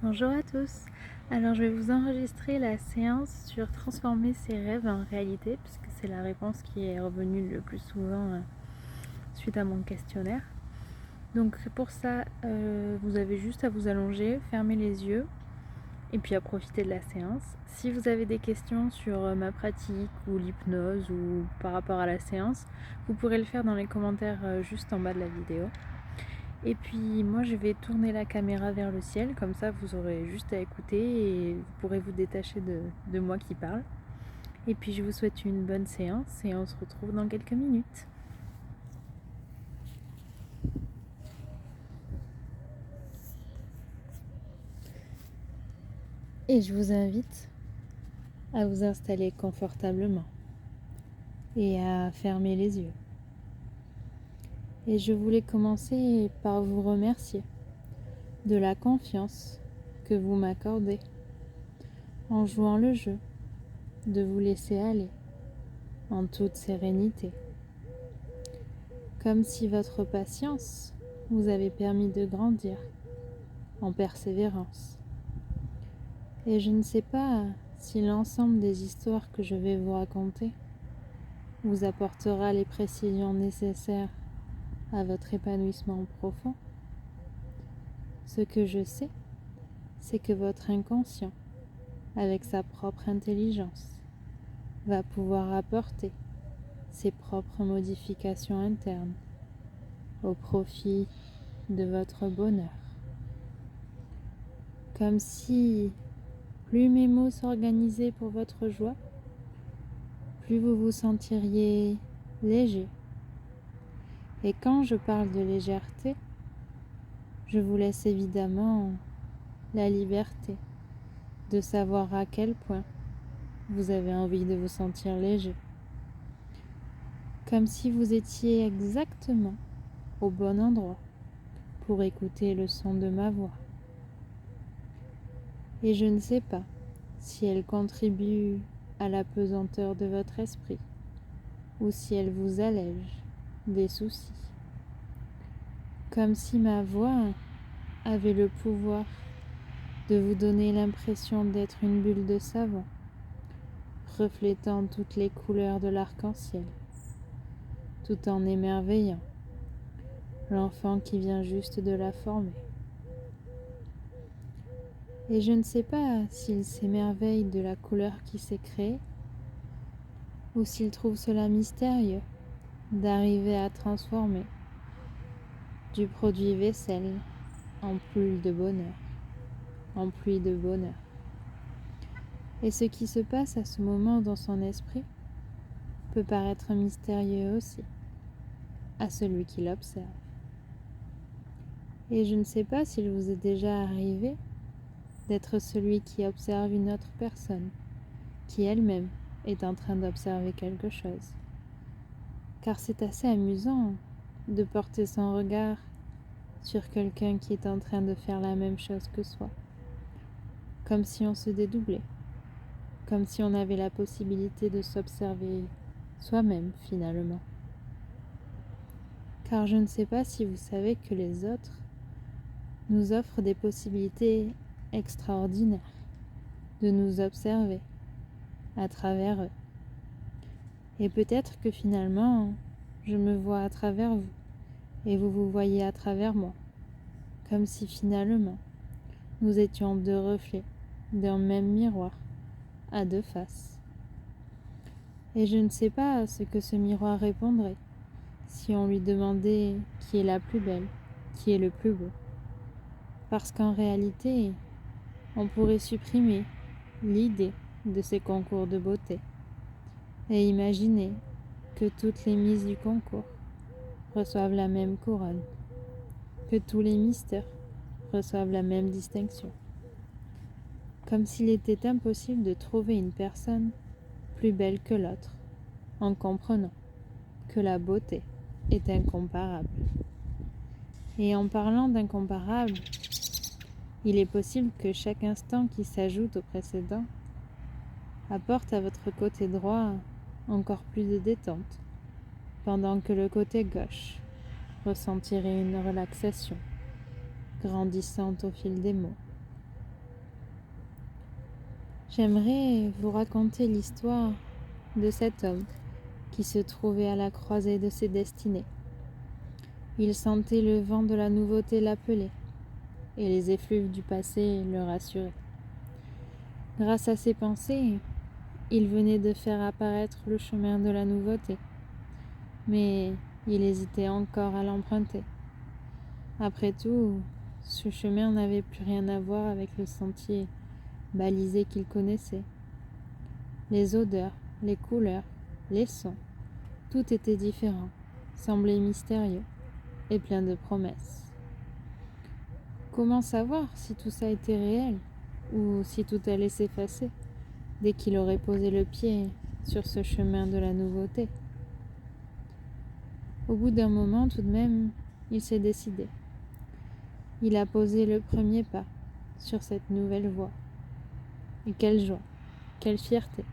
Bonjour à tous. Alors je vais vous enregistrer la séance sur transformer ses rêves en réalité, puisque c'est la réponse qui est revenue le plus souvent suite à mon questionnaire. Donc pour ça, vous avez juste à vous allonger, fermer les yeux et puis à profiter de la séance. Si vous avez des questions sur ma pratique ou l'hypnose ou par rapport à la séance, vous pourrez le faire dans les commentaires juste en bas de la vidéo. Et puis moi je vais tourner la caméra vers le ciel, comme ça vous aurez juste à écouter et vous pourrez vous détacher de moi qui parle. Et puis je vous souhaite une bonne séance et on se retrouve dans quelques minutes. Et je vous invite à vous installer confortablement et à fermer les yeux. Et je voulais commencer par vous remercier de la confiance que vous m'accordez en jouant le jeu, de vous laisser aller en toute sérénité. Comme si votre patience vous avait permis de grandir en persévérance. Et je ne sais pas si l'ensemble des histoires que je vais vous raconter vous apportera les précisions nécessaires à votre épanouissement profond. Ce que je sais, c'est que votre inconscient, avec sa propre intelligence, va pouvoir apporter ses propres modifications internes au profit de votre bonheur. Comme si plus mes mots s'organisaient pour votre joie, plus vous vous sentiriez léger. Et quand je parle de légèreté, je vous laisse évidemment la liberté de savoir à quel point vous avez envie de vous sentir léger. Comme si vous étiez exactement au bon endroit pour écouter le son de ma voix. Et je ne sais pas si elle contribue à la pesanteur de votre esprit ou si elle vous allège des soucis. Comme si ma voix avait le pouvoir de vous donner l'impression d'être une bulle de savon, reflétant toutes les couleurs de l'arc-en-ciel, tout en émerveillant l'enfant qui vient juste de la former. Et je ne sais pas s'il s'émerveille de la couleur qui s'est créée, ou s'il trouve cela mystérieux d'arriver à transformer du produit vaisselle en pluie de bonheur, en pluie de bonheur. Et ce qui se passe à ce moment dans son esprit peut paraître mystérieux aussi à celui qui l'observe. Et je ne sais pas s'il vous est déjà arrivé d'être celui qui observe une autre personne, qui elle-même est en train d'observer quelque chose. Car c'est assez amusant de porter son regard sur quelqu'un qui est en train de faire la même chose que soi, comme si on se dédoublait, comme si on avait la possibilité de s'observer soi-même finalement. Car je ne sais pas si vous savez que les autres nous offrent des possibilités extraordinaires de nous observer à travers eux. Et peut-être que finalement, je me vois à travers vous et vous vous voyez à travers moi, comme si finalement, nous étions deux reflets d'un même miroir à deux faces. Et je ne sais pas ce que ce miroir répondrait si on lui demandait qui est la plus belle, qui est le plus beau. Parce qu'en réalité, on pourrait supprimer l'idée de ces concours de beauté et imaginer que toutes les mises du concours reçoivent la même couronne, que tous les mystères reçoivent la même distinction. Comme s'il était impossible de trouver une personne plus belle que l'autre, en comprenant que la beauté est incomparable. Et en parlant d'incomparable, il est possible que chaque instant qui s'ajoute au précédent apporte à votre côté droit encore plus de détente, pendant que le côté gauche ressentirait une relaxation grandissante au fil des mots. J'aimerais vous raconter l'histoire de cet homme qui se trouvait à la croisée de ses destinées. Il sentait le vent de la nouveauté l'appeler, et les effluves du passé le rassuraient. Grâce à ses pensées, il venait de faire apparaître le chemin de la nouveauté, mais il hésitait encore à l'emprunter. Après tout, ce chemin n'avait plus rien à voir avec le sentier balisé qu'il connaissait. Les odeurs, les couleurs, les sons, tout était différent, semblait mystérieux et plein de promesses. Comment savoir si tout ça était réel ou si tout allait s'effacer dès qu'il aurait posé le pied sur ce chemin de la nouveauté? Au bout d'un moment, tout de même, il s'est décidé. Il a posé le premier pas sur cette nouvelle voie. Et quelle joie, quelle fierté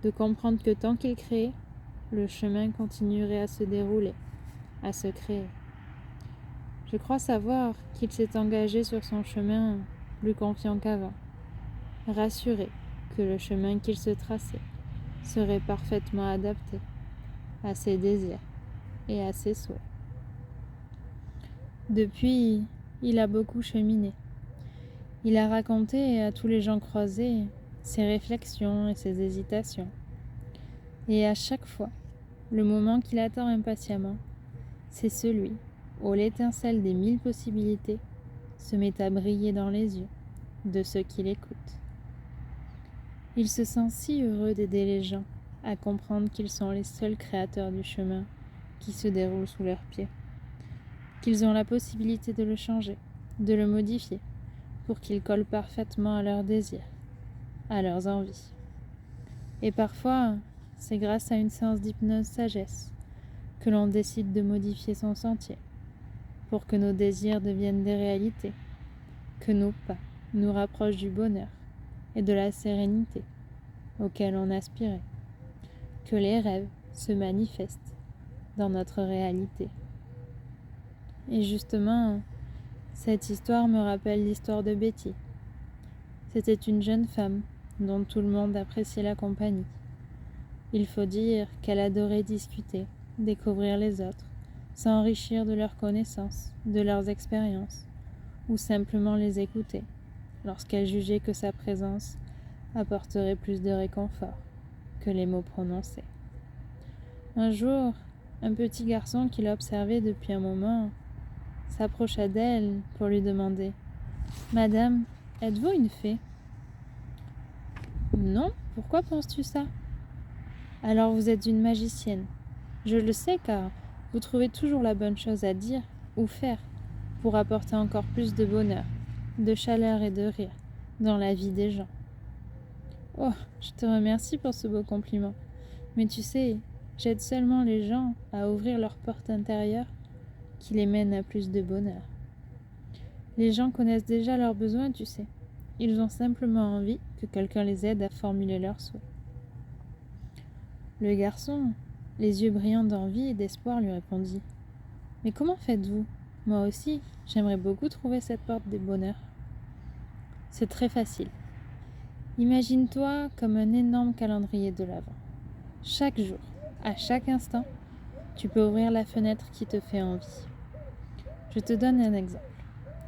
de comprendre que tant qu'il créait, le chemin continuerait à se dérouler, à se créer. Je crois savoir qu'il s'est engagé sur son chemin plus confiant qu'avant, rassuré que le chemin qu'il se traçait serait parfaitement adapté à ses désirs et à ses souhaits. Depuis, il a beaucoup cheminé. Il a raconté à tous les gens croisés ses réflexions et ses hésitations. Et à chaque fois, le moment qu'il attend impatiemment, c'est celui où l'étincelle des 1000 possibilités se met à briller dans les yeux de ceux qui l'écoutent. Il se sent si heureux d'aider les gens à comprendre qu'ils sont les seuls créateurs du chemin qui se déroule sous leurs pieds, qu'ils ont la possibilité de le changer, de le modifier, pour qu'il colle parfaitement à leurs désirs, à leurs envies. Et parfois, c'est grâce à une séance d'hypnose sagesse que l'on décide de modifier son sentier, pour que nos désirs deviennent des réalités, que nos pas nous rapprochent du bonheur et de la sérénité auquel on aspirait, que les rêves se manifestent dans notre réalité. Et justement, cette histoire me rappelle l'histoire de Betty. C'était une jeune femme dont tout le monde appréciait la compagnie. Il faut dire qu'elle adorait discuter, découvrir les autres, s'enrichir de leurs connaissances, de leurs expériences, ou simplement les écouter, lorsqu'elle jugeait que sa présence apporterait plus de réconfort que les mots prononcés. Un jour, un petit garçon qui l'observait depuis un moment s'approcha d'elle pour lui demander « Madame, êtes-vous une fée ?»« Non, pourquoi penses-tu ça ?»« Alors vous êtes une magicienne. Je le sais car vous trouvez toujours la bonne chose à dire ou faire pour apporter encore plus de bonheur, de chaleur et de rire dans la vie des gens. » « Oh, je te remercie pour ce beau compliment. Mais tu sais, j'aide seulement les gens à ouvrir leur porte intérieure qui les mène à plus de bonheur. Les gens connaissent déjà leurs besoins, tu sais. Ils ont simplement envie que quelqu'un les aide à formuler leurs souhaits. » Le garçon, les yeux brillants d'envie et d'espoir, lui répondit « Mais comment faites-vous ? Moi aussi, j'aimerais beaucoup trouver cette porte des bonheurs. » « C'est très facile. Imagine-toi comme un énorme calendrier de l'Avent. Chaque jour, à chaque instant, tu peux ouvrir la fenêtre qui te fait envie. Je te donne un exemple.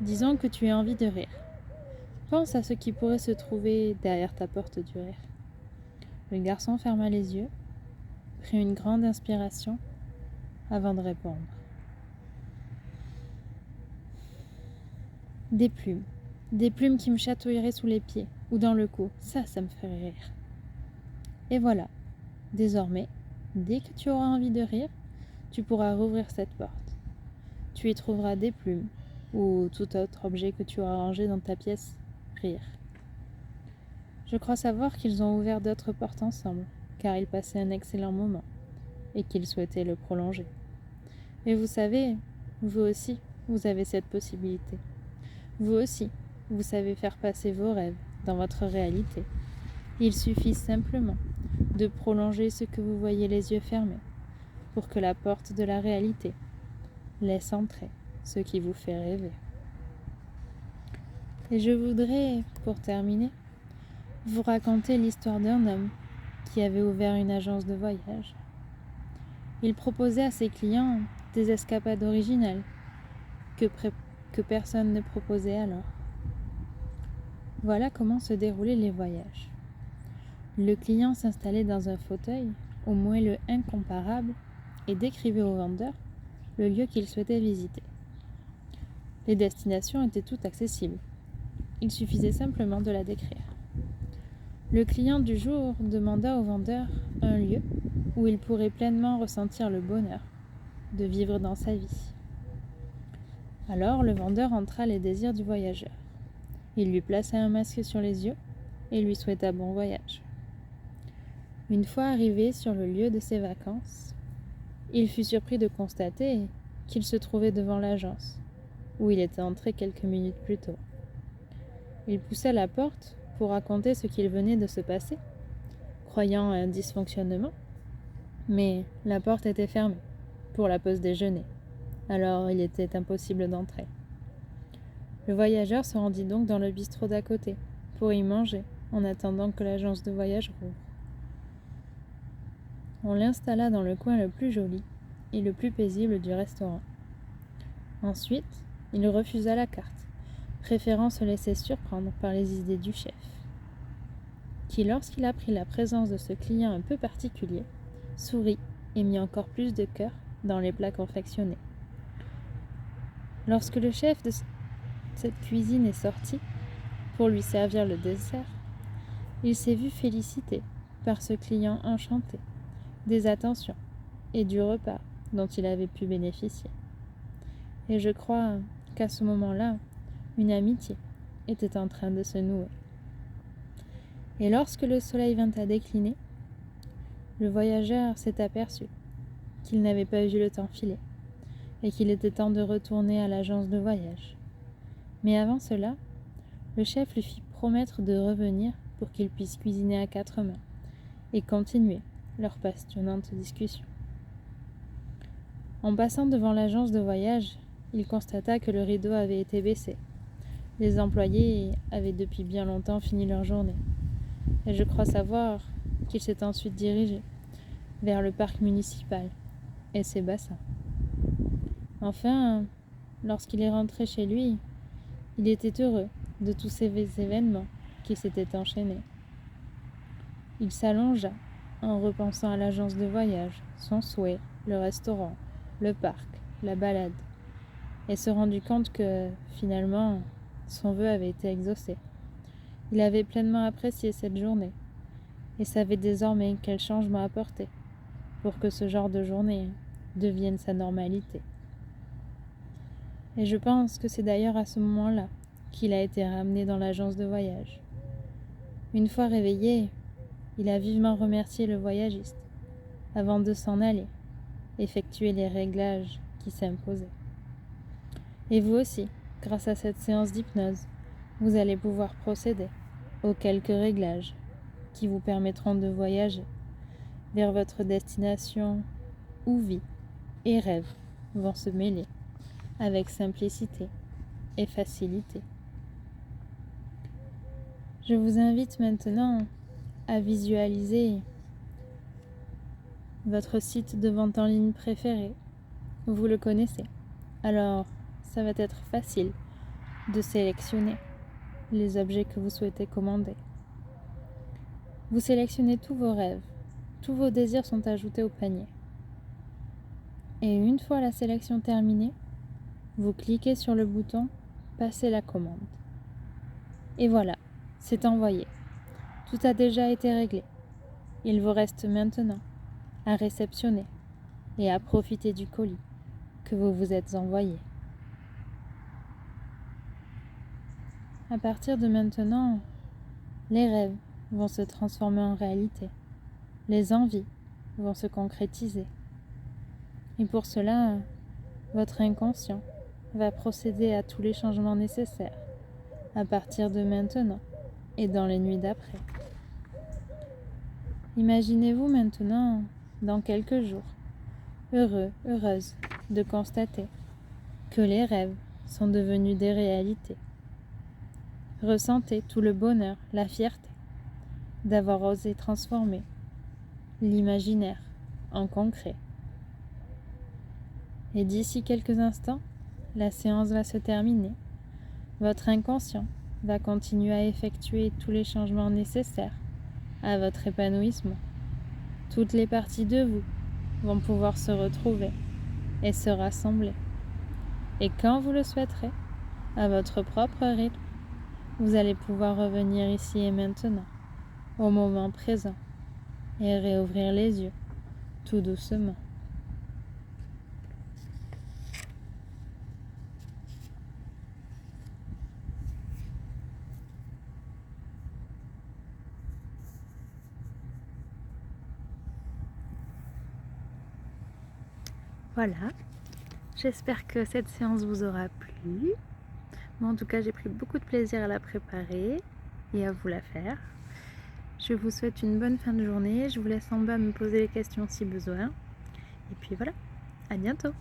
Disons que tu as envie de rire. Pense à ce qui pourrait se trouver derrière ta porte du rire. Le garçon ferma les yeux, prit une grande inspiration avant de répondre. Des plumes qui me chatouilleraient sous les pieds ou dans le cou, ça me ferait rire. Et voilà, désormais, dès que tu auras envie de rire, tu pourras rouvrir cette porte. Tu y trouveras des plumes ou tout autre objet que tu auras rangé dans ta pièce, rire. Je crois savoir qu'ils ont ouvert d'autres portes ensemble, car ils passaient un excellent moment et qu'ils souhaitaient le prolonger. Et vous savez, vous aussi, vous avez cette possibilité. Vous aussi, vous savez faire passer vos rêves dans votre réalité. Il suffit simplement de prolonger ce que vous voyez les yeux fermés pour que la porte de la réalité laisse entrer ce qui vous fait rêver. Et je voudrais, pour terminer, vous racontait l'histoire d'un homme qui avait ouvert une agence de voyage. Il proposait à ses clients des escapades originales que personne ne proposait alors. Voilà comment se déroulaient les voyages. Le client s'installait dans un fauteuil, au moelleux incomparable, et décrivait au vendeur le lieu qu'il souhaitait visiter. Les destinations étaient toutes accessibles. Il suffisait simplement de la décrire. Le client du jour demanda au vendeur un lieu où il pourrait pleinement ressentir le bonheur de vivre dans sa vie. Alors le vendeur entra les désirs du voyageur. Il lui plaça un masque sur les yeux et lui souhaita bon voyage. Une fois arrivé sur le lieu de ses vacances, il fut surpris de constater qu'il se trouvait devant l'agence, où il était entré quelques minutes plus tôt. Il poussa la porte pour raconter ce qu'il venait de se passer, croyant à un dysfonctionnement, mais la porte était fermée pour la pause déjeuner, alors il était impossible d'entrer. Le voyageur se rendit donc dans le bistrot d'à côté pour y manger en attendant que l'agence de voyage rouvre. On l'installa dans le coin le plus joli et le plus paisible du restaurant. Ensuite, il refusa la carte, préférant se laisser surprendre par les idées du chef, qui, lorsqu'il apprit la présence de ce client un peu particulier, sourit et mit encore plus de cœur dans les plats confectionnés. Lorsque le chef de cette cuisine est sorti pour lui servir le dessert, il s'est vu félicité par ce client enchanté des attentions et du repas dont il avait pu bénéficier. Et je crois qu'à ce moment-là, une amitié était en train de se nouer. Et lorsque le soleil vint à décliner, le voyageur s'est aperçu qu'il n'avait pas vu le temps filer et qu'il était temps de retourner à l'agence de voyage. Mais avant cela, le chef lui fit promettre de revenir pour qu'il puisse cuisiner à 4 mains et continuer leur passionnante discussion. En passant devant l'agence de voyage, il constata que le rideau avait été baissé. Les employés avaient depuis bien longtemps fini leur journée. Et je crois savoir qu'il s'est ensuite dirigé vers le parc municipal et ses bassins. Enfin, lorsqu'il est rentré chez lui, il était heureux de tous ces événements qui s'étaient enchaînés. Il s'allongea en repensant à l'agence de voyage, son souhait, le restaurant, le parc, la balade, et se rendit compte que, finalement, son vœu avait été exaucé. Il avait pleinement apprécié cette journée et savait désormais quel changement apporter pour que ce genre de journée devienne sa normalité. Et je pense que c'est d'ailleurs à ce moment-là qu'il a été ramené dans l'agence de voyage. Une fois réveillé, il a vivement remercié le voyagiste avant de s'en aller, effectuer les réglages qui s'imposaient. Et vous aussi, grâce à cette séance d'hypnose, vous allez pouvoir procéder aux quelques réglages qui vous permettront de voyager vers votre destination où vie et rêve vont se mêler avec simplicité et facilité. Je vous invite maintenant à visualiser votre site de vente en ligne préféré. Vous le connaissez, alors ça va être facile de sélectionner les objets que vous souhaitez commander. Vous sélectionnez tous vos rêves, tous vos désirs sont ajoutés au panier. Et une fois la sélection terminée, vous cliquez sur le bouton « Passer la commande ». Et voilà, c'est envoyé. Tout a déjà été réglé. Il vous reste maintenant à réceptionner et à profiter du colis que vous vous êtes envoyé. À partir de maintenant, les rêves vont se transformer en réalité. Les envies vont se concrétiser. Et pour cela, votre inconscient va procéder à tous les changements nécessaires à partir de maintenant et dans les nuits d'après. Imaginez-vous maintenant, dans quelques jours, heureux, heureuse de constater que les rêves sont devenus des réalités. Ressentez tout le bonheur, la fierté d'avoir osé transformer l'imaginaire en concret. Et d'ici quelques instants, la séance va se terminer. Votre inconscient va continuer à effectuer tous les changements nécessaires à votre épanouissement. Toutes les parties de vous vont pouvoir se retrouver et se rassembler. Et quand vous le souhaiterez, à votre propre rythme, vous allez pouvoir revenir ici et maintenant, au moment présent, et réouvrir les yeux, tout doucement. Voilà, j'espère que cette séance vous aura plu. Moi, en tout cas, j'ai pris beaucoup de plaisir à la préparer et à vous la faire. Je vous souhaite une bonne fin de journée. Je vous laisse en bas me poser les questions si besoin. Et puis voilà, à bientôt.